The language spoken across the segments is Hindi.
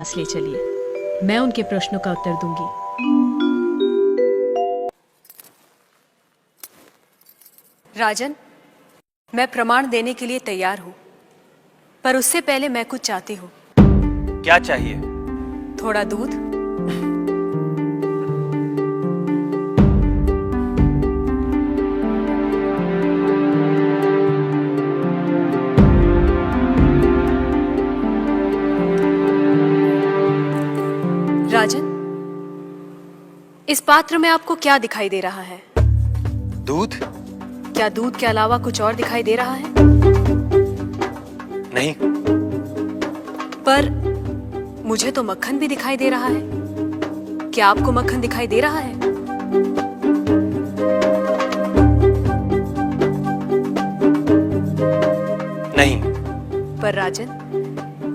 पास ले चलिए, मैं उनके प्रश्नों का उत्तर दूंगी। राजन, मैं प्रमाण देने के लिए तैयार हूं, पर उससे पहले मैं कुछ चाहती हूं। क्या चाहिए? थोड़ा दूध। राजन, इस पात्र में आपको क्या दिखाई दे रहा है? दूध? क्या दूध के अलावा कुछ और दिखाई दे रहा है? नहीं। पर मुझे तो मक्खन भी दिखाई दे रहा है। क्या आपको मक्खन दिखाई दे रहा है? नहीं। पर राजन,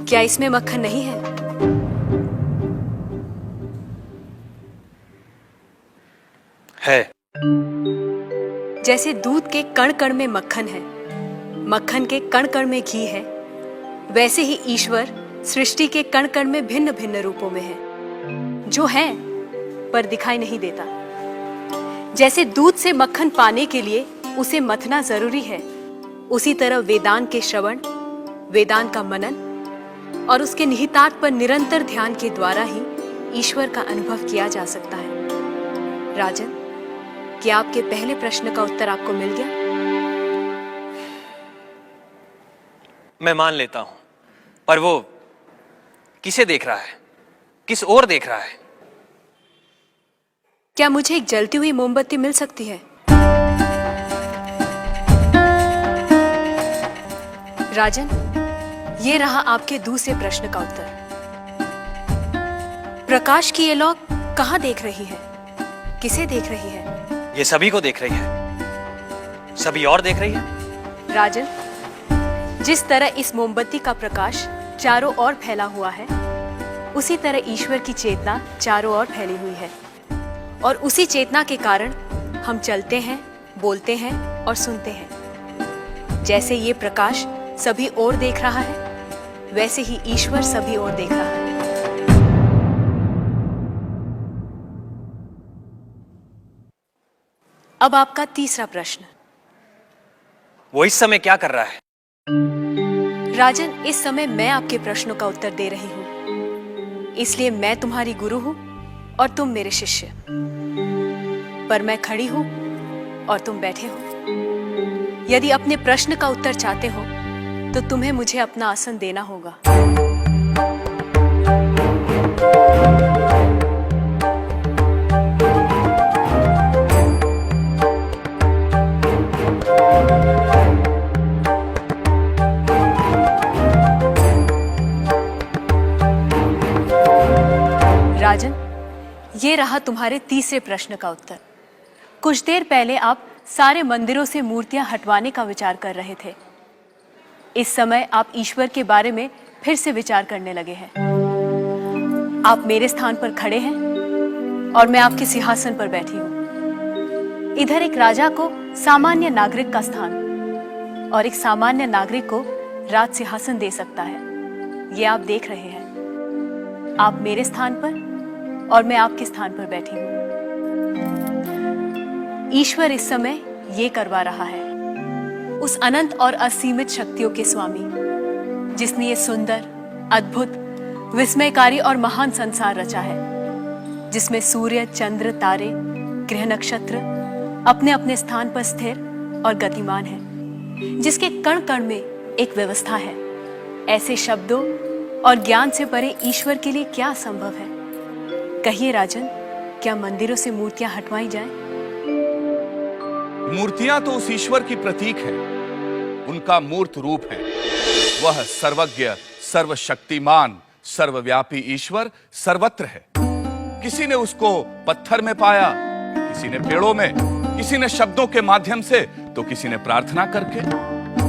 क्या इसमें मक्खन नहीं है? है। जैसे दूध के कण कण में मक्खन है, मक्खन के कण कण में घी है, वैसे ही ईश्वर सृष्टि के कण कण में भिन्न भिन्न रूपों में है, जो है पर दिखाई नहीं देता। जैसे दूध से मक्खन पाने के लिए उसे मथना जरूरी है, उसी तरह वेदांत के श्रवण, वेदांत का मनन और उसके निहितार्थ पर निरंतर ध्यान के द्वारा ही ईश्वर का अनुभव किया जा सकता है। राजन, क्या आपके पहले प्रश्न का उत्तर आपको मिल गया? मैं मान लेता हूं, पर वो किसे देख रहा है? किस ओर देख रहा है? क्या मुझे एक जलती हुई मोमबत्ती मिल सकती है? राजन, ये रहा आपके दूसरे प्रश्न का उत्तर। प्रकाश की ये लौ कहां देख रही है? किसे देख रही है? ये सभी को देख रही है। सभी और देख रही है। राजन, जिस तरह इस मोमबत्ती का प्रकाश चारों ओर फैला हुआ है, उसी तरह ईश्वर की चेतना चारों ओर फैली हुई है, और उसी चेतना के कारण हम चलते हैं, बोलते हैं और सुनते हैं। जैसे ये प्रकाश सभी ओर देख रहा है, वैसे ही ईश्वर सभी ओर देख रहा है। अब आपका तीसरा प्रश्न। वो इस समय क्या कर रहा है? राजन, इस समय मैं आपके प्रश्नों का उत्तर दे रही हूं, इसलिए मैं तुम्हारी गुरु हूं और तुम मेरे शिष्य। पर मैं खड़ी हूं और तुम बैठे हो। यदि अपने प्रश्न का उत्तर चाहते हो तो तुम्हें मुझे अपना आसन देना होगा। राजन, ये रहा तुम्हारे तीसरे प्रश्न का उत्तर। कुछ देर पहले आप सारे मंदिरों से मूर्तियां हटवाने का विचार कर रहे थे। इस समय आप ईश्वर के बारे में फिर से विचार करने लगे हैं। आप मेरे स्थान पर खड़े हैं और मैं आपके सिंहासन पर बैठी हूं। इधर एक राजा को सामान्य नागरिक का स्थान और एक सामान्य नागरिक को राज सिंहासन दे सकता है। ये आप देख रहे हैं। आप मेरे स्थान पर और मैं आपके स्थान पर बैठी हूं। ईश्वर इस समय ये करवा रहा है। उस अनंत और असीमित शक्तियों के स्वामी, जिसने ये सुंदर, अद्भुत, विस्मयकारी और महान संसार रचा है, जिसमें सूर्य, चंद्र, तारे, ग्रह, नक्षत्र अपने अपने स्थान पर स्थिर और गतिमान है, जिसके कण कण में एक व्यवस्था है। ऐसे शब्दों और ज्ञान से परे ईश्वर के लिए क्या संभव है? कहिए राजन, क्या मंदिरों से मूर्तियां हटवाई जाएं? मूर्तियां तो उस ईश्वर की प्रतीक है, उनका मूर्त रूप है। वह सर्वज्ञ, सर्वशक्तिमान, सर्वव्यापी ईश्वर सर्वत्र है। किसी ने उसको पत्थर में पाया, किसी ने पेड़ों में, किसी ने शब्दों के माध्यम से, तो किसी ने प्रार्थना करके।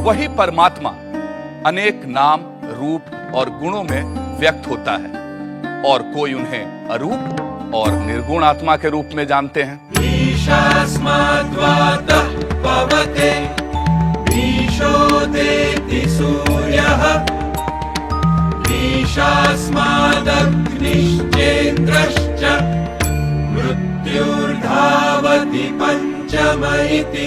वही परमात्मा अनेक नाम, रूप और गुणों में व्यक्त होता है, और कोई उन्हें अरूप और निर्गुण आत्मा के रूप में जानते हैं। ईशास्माद्वातः पवते ईशो देति सूर्यः ईशास्मादग्निश्चेन्द्रश्च मृत्युर्धावति पञ्चम इति